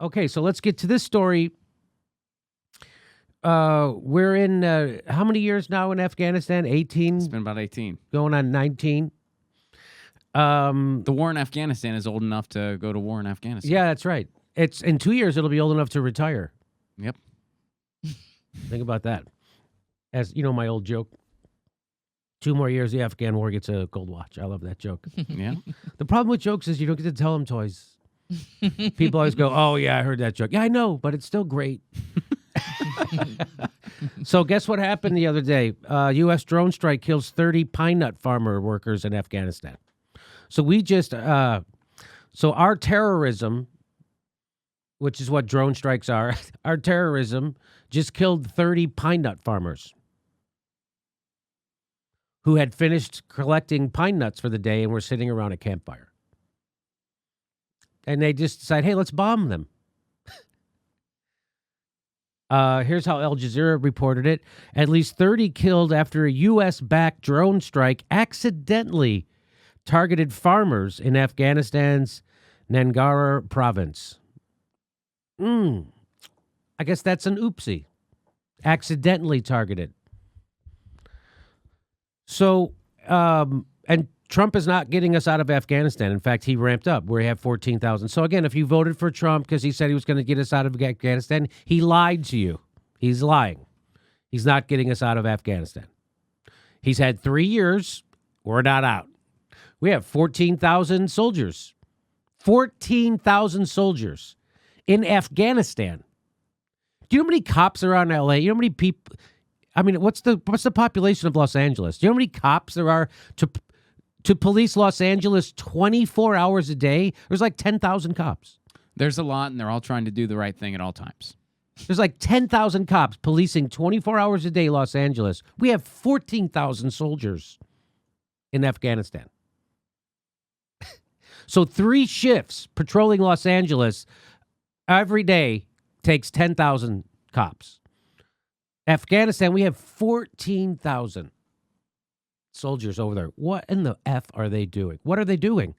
Okay, so let's get to this story. We're in how many years now in Afghanistan? 18? It's been about 18. Going on 19. The war in Afghanistan is old enough to go to war in Afghanistan. Yeah, that's right. It's in 2 years it'll be old enough to retire. Yep. Think about that. As you know, my old joke. 2 more years, the Afghan war gets a gold watch. I love that joke. Yeah. The problem with jokes is you don't get to tell them twice. People always go, "Oh yeah, I heard that joke." Yeah, I know, but it's still great. So guess what happened the other day? U.S. drone strike kills 30 pine nut farmer workers in Afghanistan. So we just, so our terrorism, which is what drone strikes are, our terrorism just killed 30 pine nut farmers who had finished collecting pine nuts for the day and were sitting around a campfire. And they just decide, hey, let's bomb them. Here's how Al Jazeera reported it. At least 30 killed after a U.S.-backed drone strike accidentally targeted farmers in Afghanistan's Nangarhar province. I guess that's an oopsie. Accidentally targeted. So, and Trump is not getting us out of Afghanistan. In fact, he ramped up. We have 14,000. So again, if you voted for Trump because he said he was going to get us out of Afghanistan, he lied to you. He's lying. He's not getting us out of Afghanistan. He's had 3 years. We're not out. We have 14,000 soldiers. 14,000 soldiers in Afghanistan. Do you know how many cops are on L.A.? You know how many people? I mean, what's the population of Los Angeles? Do you know how many cops there are to police Los Angeles 24 hours a day? There's like 10,000 cops. There's a lot, and they're all trying to do the right thing at all times. There's like 10,000 cops policing 24 hours a day Los Angeles. We have 14,000 soldiers in Afghanistan. So 3 shifts patrolling Los Angeles every day takes 10,000 cops. Afghanistan, we have 14,000 soldiers over there. What in the F are they doing? What are they doing?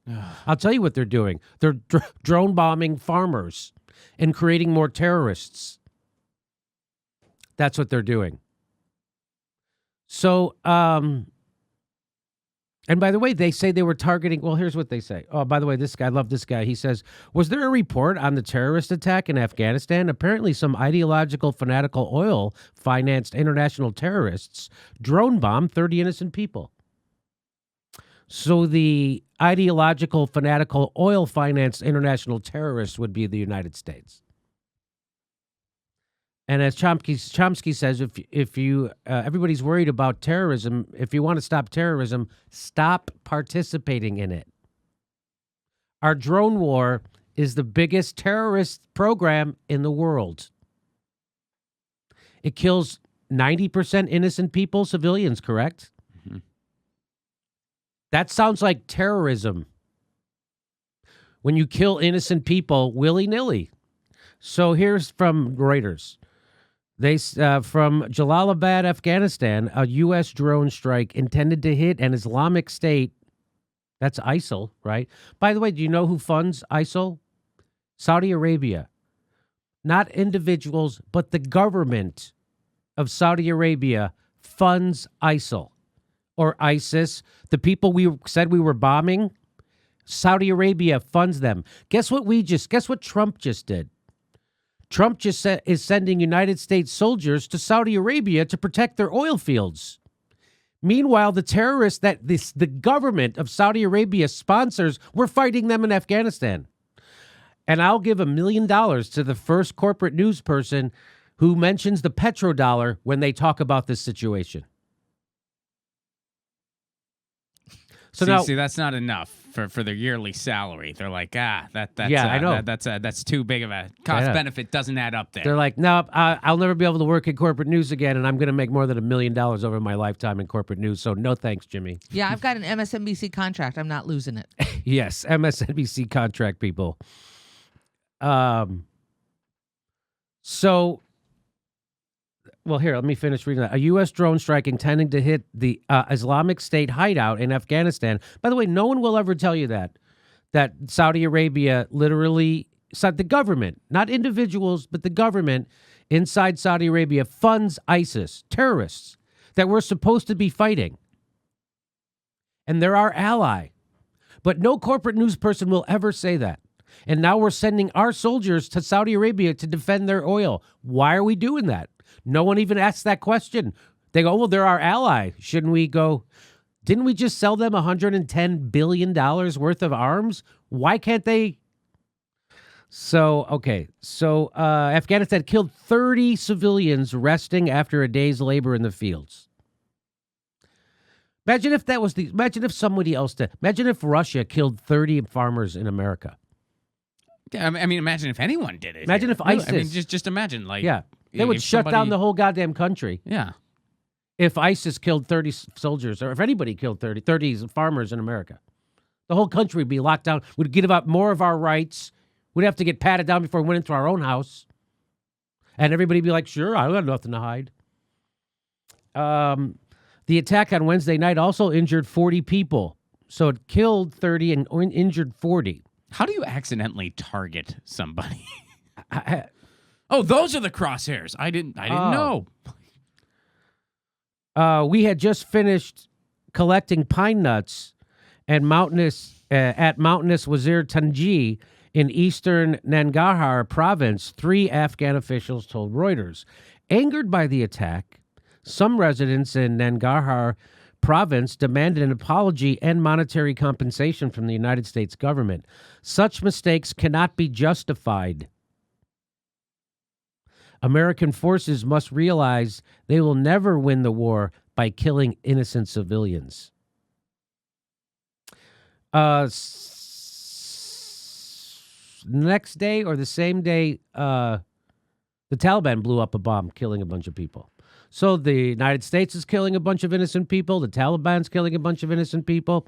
I'll tell you what they're doing. They're drone bombing farmers and creating more terrorists. That's what they're doing. So, and by the way, they say they were targeting, well, here's what they say. Oh, by the way, this guy, I love this guy. He says, was there a report on the terrorist attack in Afghanistan? Apparently some ideological, fanatical oil-financed international terrorists drone bombed 30 innocent people. So the ideological, fanatical, oil-financed international terrorists would be the United States. And as Chomsky says, if you everybody's worried about terrorism, if you want to stop terrorism, stop participating in it. Our drone war is the biggest terrorist program in the world. It kills 90% innocent people, civilians, correct? Mm-hmm. That sounds like terrorism. When you kill innocent people willy-nilly. So here's from Reuters. They from Jalalabad, Afghanistan, a U.S. drone strike intended to hit an Islamic State. That's ISIL, right? By the way, do you know who funds ISIL? Saudi Arabia. Not individuals, but the government of Saudi Arabia funds ISIL or ISIS. The people we said we were bombing, Saudi Arabia funds them. Guess what Trump just did? Trump just is sending United States soldiers to Saudi Arabia to protect their oil fields. Meanwhile, the terrorists that the government of Saudi Arabia sponsors, we're fighting them in Afghanistan. And I'll give $1 million to the first corporate news person who mentions the petrodollar when they talk about this situation. So see, that's not enough for their yearly salary. They're like, I know. That's too big of a cost benefit. Doesn't add up there. They're like, no, I'll never be able to work in corporate news again, and I'm going to make more than $1 million over my lifetime in corporate news. So no thanks, Jimmy. Yeah, I've got an MSNBC contract. I'm not losing it. Yes, MSNBC contract people. Well, here, let me finish reading that. A U.S. drone strike intending to hit the Islamic State hideout in Afghanistan. By the way, no one will ever tell you that Saudi Arabia literally the government, not individuals, but the government inside Saudi Arabia funds ISIS, terrorists that we're supposed to be fighting. And they're our ally. But no corporate news person will ever say that. And now we're sending our soldiers to Saudi Arabia to defend their oil. Why are we doing that? No one even asks that question. They go, well, they're our ally. Shouldn't we go? Didn't we just sell them $110 billion worth of arms? Why can't they? So, okay. So Afghanistan killed 30 civilians resting after a day's labor in the fields. Imagine if imagine if somebody else did. Imagine if Russia killed 30 farmers in America. Yeah, I mean, imagine if anyone did it. Imagine if ISIS. I mean, just imagine, like, yeah, they would shut down the whole goddamn country. Yeah. If ISIS killed 30 soldiers, or if anybody killed 30 farmers in America, the whole country would be locked down. We'd give up more of our rights. We'd have to get patted down before we went into our own house. And everybody would be like, sure, I got nothing to hide. The attack on Wednesday night also injured 40 people. So it killed 30 and injured 40. How do you accidentally target somebody? Oh, those are the crosshairs. I didn't know. We had just finished collecting pine nuts at mountainous Wazir Tanji in eastern Nangarhar province, 3 Afghan officials told Reuters. Angered by the attack, some residents in Nangarhar province demanded an apology and monetary compensation from the United States government. Such mistakes cannot be justified. American forces must realize they will never win the war by killing innocent civilians. Next day or the same day, the Taliban blew up a bomb, killing a bunch of people. So the United States is killing a bunch of innocent people. The Taliban's killing a bunch of innocent people.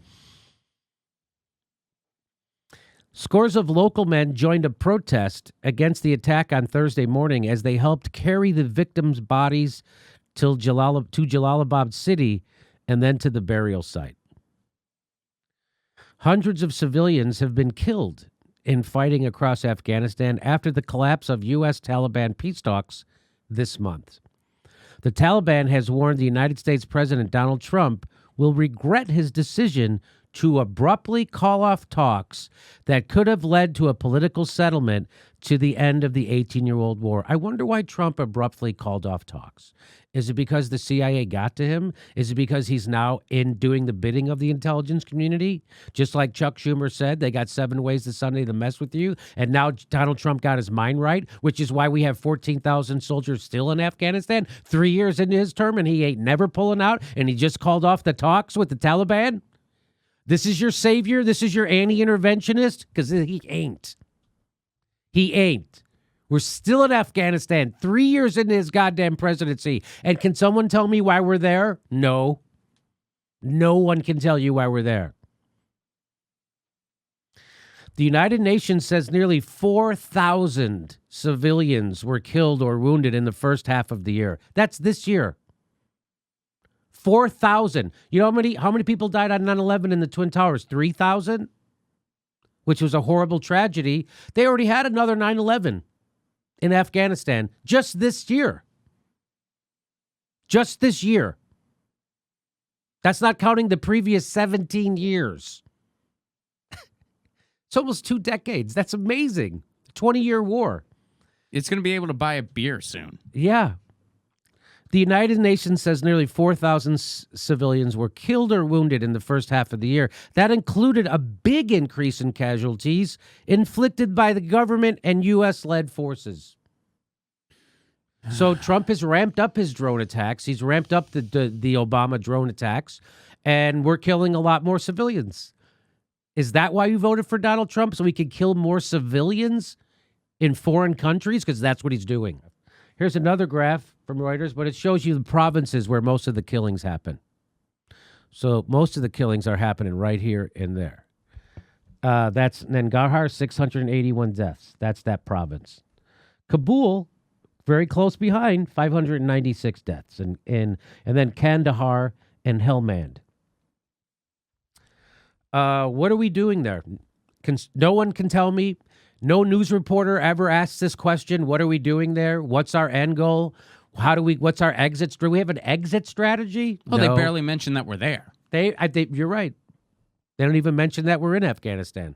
Scores of local men joined a protest against the attack on Thursday morning as they helped carry the victims' bodies to Jalalabad city and then to the burial site. Hundreds of civilians have been killed in fighting across Afghanistan after the collapse of U.S. Taliban peace talks this month. The Taliban has warned the United States President Donald Trump will regret his decision to abruptly call off talks that could have led to a political settlement to the end of the 18-year-old war. I wonder why Trump abruptly called off talks. Is it because the CIA got to him? Is it because he's now in doing the bidding of the intelligence community? Just like Chuck Schumer said, they got 7 ways to Sunday to mess with you. And now Donald Trump got his mind right, which is why we have 14,000 soldiers still in Afghanistan 3 years into his term, and he ain't never pulling out, and he just called off the talks with the Taliban? This is your savior? This is your anti-interventionist? Because he ain't. He ain't. We're still in Afghanistan 3 years into his goddamn presidency. And can someone tell me why we're there? No. No one can tell you why we're there. The United Nations says nearly 4,000 civilians were killed or wounded in the first half of the year. That's this year. 4,000. You know how many people died on 9/11 in the Twin Towers? 3,000? Which was a horrible tragedy. They already had another 9/11 in Afghanistan just this year. Just this year. That's not counting the previous 17 years. It's almost 2 decades. That's amazing. 20-year war. It's going to be able to buy a beer soon. Yeah. The United Nations says nearly 4,000 civilians were killed or wounded in the first half of the year. That included a big increase in casualties inflicted by the government and U.S.-led forces. So Trump has ramped up his drone attacks. He's ramped up the Obama drone attacks, and we're killing a lot more civilians. Is that why you voted for Donald Trump? So we could kill more civilians in foreign countries? Because that's what he's doing. Here's another graph from Reuters, but it shows you the provinces where most of the killings happen. So most of the killings are happening right here and there. That's Nangarhar, 681 deaths. That's that province. Kabul, very close behind, 596 deaths. And then Kandahar and Helmand. What are we doing there? No one can tell me. No news reporter ever asks this question. What are we doing there? What's our end goal? What's our exit? Do we have an exit strategy? Oh, No. they barely mentioned that we're there. You're right. They don't even mention that we're in Afghanistan.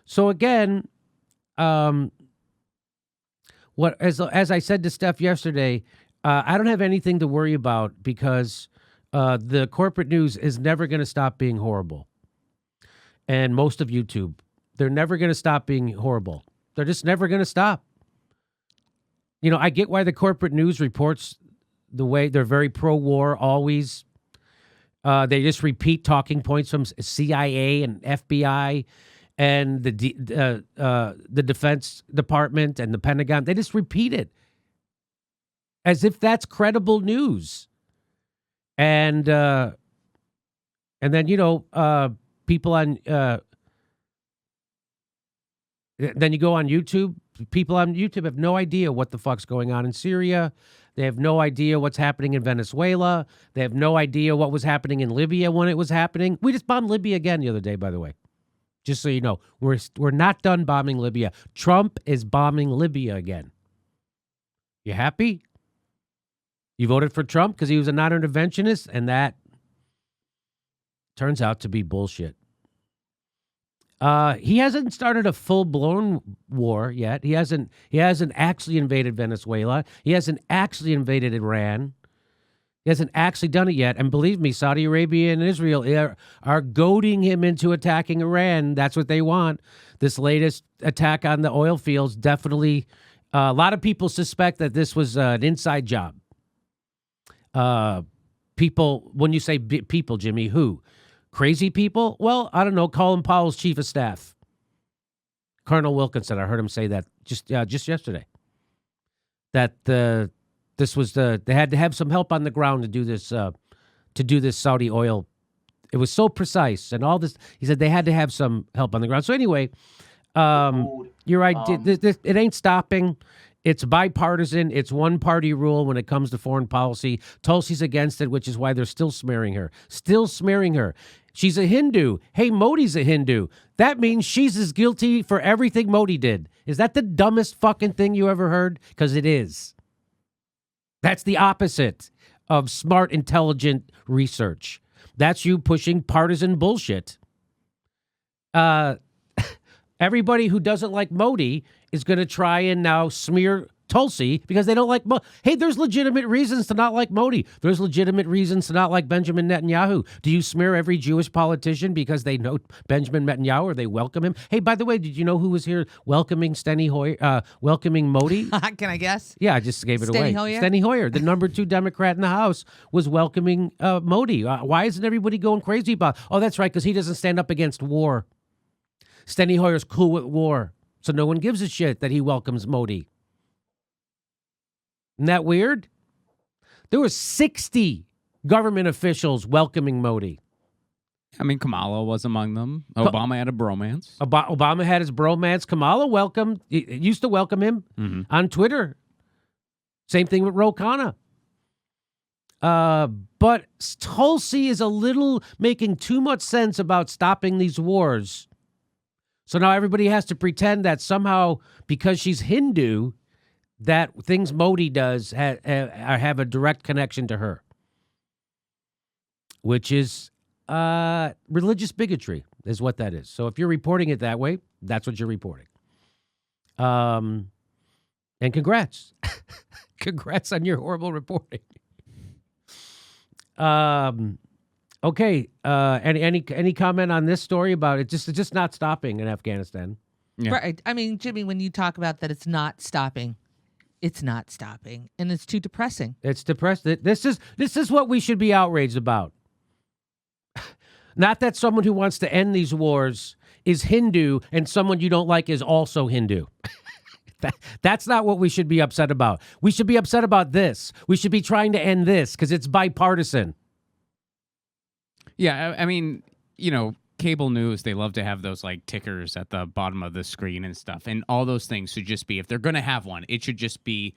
So again, as I said to Steph yesterday, I don't have anything to worry about because the corporate news is never going to stop being horrible. And most of YouTube, they're never going to stop being horrible. They're just never going to stop. You know, I get why the corporate news reports the way they're very pro-war always. They just repeat talking points from CIA and FBI and the Defense Department and the Pentagon. They just repeat it as if that's credible news. And then, you know, people on then you go on YouTube. People on YouTube have no idea what the fuck's going on in Syria. They have no idea what's happening in Venezuela. They have no idea what was happening in Libya when it was happening. We just bombed Libya again the other day, by the way. Just so you know, we're not done bombing Libya. Trump is bombing Libya again. You happy? You voted for Trump because he was a non-interventionist, and that turns out to be bullshit. He hasn't started a full-blown war yet. He hasn't actually invaded Venezuela. He hasn't actually invaded Iran. He hasn't actually done it yet. And believe me, Saudi Arabia and Israel are goading him into attacking Iran. That's what they want. This latest attack on the oil fields definitely, a lot of people suspect that this was an inside job. People, when you say people, Jimmy, who? Crazy people? Well, I don't know. Colin Powell's chief of staff, Colonel Wilkinson. I heard him say that just yesterday. That this was they had to have some help on the ground to do this Saudi oil. It was so precise and all this. He said they had to have some help on the ground. So anyway, you're right. It ain't stopping. It's bipartisan. It's one-party rule when it comes to foreign policy. Tulsi's against it, which is why they're still smearing her. Still smearing her. She's a Hindu. Hey, Modi's a Hindu. That means she's as guilty for everything Modi did. Is that the dumbest fucking thing you ever heard? Because it is. That's the opposite of smart, intelligent research. That's you pushing partisan bullshit. Everybody who doesn't like Modi is going to try and now smear Tulsi because they don't like Modi. Hey, there's legitimate reasons to not like Modi. There's legitimate reasons to not like Benjamin Netanyahu. Do you smear every Jewish politician because they know Benjamin Netanyahu or they welcome him? Hey, by the way, did you know who was here welcoming welcoming Modi? Can I guess? Yeah, I just gave it away. Hoyer? Steny Hoyer, the number 2 Democrat in the House, was welcoming Modi. Why isn't everybody going crazy about? Oh, that's right, because he doesn't stand up against war. Steny Hoyer's cool with war, so no one gives a shit that he welcomes Modi. Isn't that weird? There were 60 government officials welcoming Modi. I mean, Kamala was among them. Obama had a bromance. Obama had his bromance. Kamala used to welcome him on Twitter. Same thing with Ro Khanna. But Tulsi is a little making too much sense about stopping these wars. So now everybody has to pretend that somehow, because she's Hindu, that things Modi does have a direct connection to her, which is religious bigotry is what that is. So if you're reporting it that way, that's what you're reporting. And congrats. Congrats on your horrible reporting. Okay. Any comment on this story about it? It's just not stopping in Afghanistan. Yeah. Right. I mean, Jimmy, when you talk about that, it's not stopping, and it's too depressing. It's depressing. This is what we should be outraged about. Not that someone who wants to end these wars is Hindu and someone you don't like is also Hindu. That's not what we should be upset about. We should be upset about this. We should be trying to end this because it's bipartisan. Yeah, I mean, you know, cable news, they love to have those like tickers at the bottom of the screen and stuff. And all those things should just be, if they're going to have one, it should just be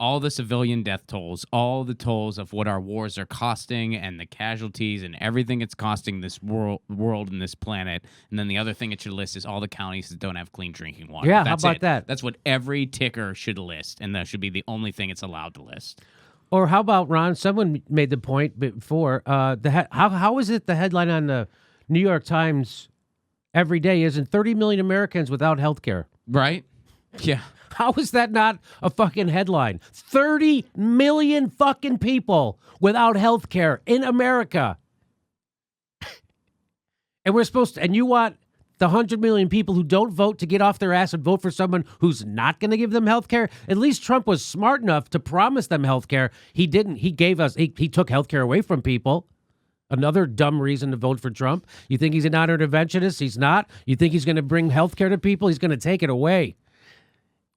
all the civilian death tolls, all the tolls of what our wars are costing and the casualties and everything it's costing this world and this planet. And then the other thing it should list is all the counties that don't have clean drinking water. Yeah, That's how about it. that? That's what every ticker should list, and that should be the only thing it's allowed to list. Or how about, Ron, someone made the point before, how is it the headline on the New York Times every day isn't 30 million Americans without health care? Right? Yeah. How is that not a fucking headline? 30 million fucking people without health care in America. And we're supposed to, and you want the 100 million people who don't vote to get off their ass and vote for someone who's not going to give them health care? At least Trump was smart enough to promise them health care. He didn't. He took health care away from people. Another dumb reason to vote for Trump. You think he's an interventionist? He's not. You think he's going to bring health care to people? He's going to take it away.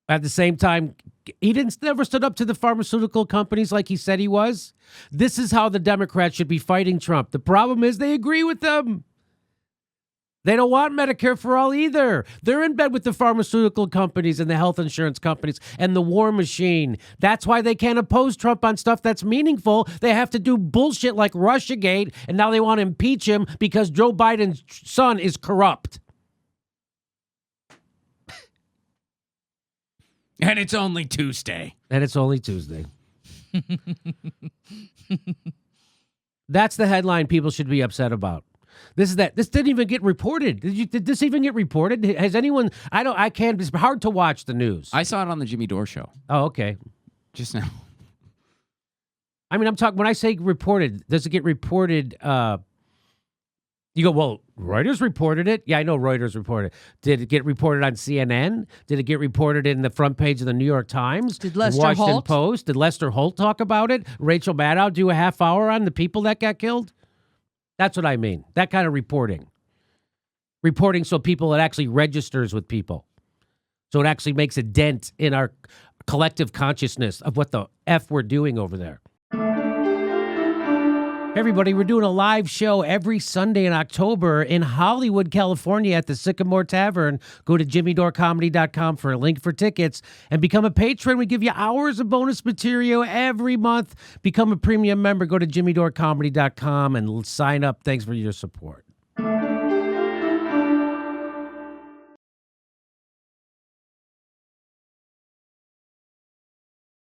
At the same time, he never stood up to the pharmaceutical companies like he said he was. This is how the Democrats should be fighting Trump. The problem is they agree with them. They don't want Medicare for all either. They're in bed with the pharmaceutical companies and the health insurance companies and the war machine. That's why they can't oppose Trump on stuff that's meaningful. They have to do bullshit like Russiagate, and now they want to impeach him because Joe Biden's son is corrupt. And it's only Tuesday. That's the headline people should be upset about. This didn't even get reported. Did this even get reported? Has anyone? I can't. It's hard to watch the news. I saw it on the Jimmy Dore show. Oh, okay. Just now. I mean, I'm talking, when I say reported, does it get reported? You go, well, Reuters reported it. Yeah, I know Reuters reported it. Did it get reported on CNN? Did it get reported in the front page of the New York Times? Did Lester Washington Holt? Post? Did Lester Holt talk about it? Rachel Maddow do a half hour on the people that got killed? That's what I mean. That kind of reporting. Reporting so it actually registers with people. So it actually makes a dent in our collective consciousness of what the F we're doing over there. Hey everybody, we're doing a live show every Sunday in October in Hollywood, California at the Sycamore Tavern. Go to jimmydorcomedy.com for a link for tickets and become a patron. We give you hours of bonus material every month. Become a premium member. Go to jimmydorcomedy.com and sign up. Thanks for your support.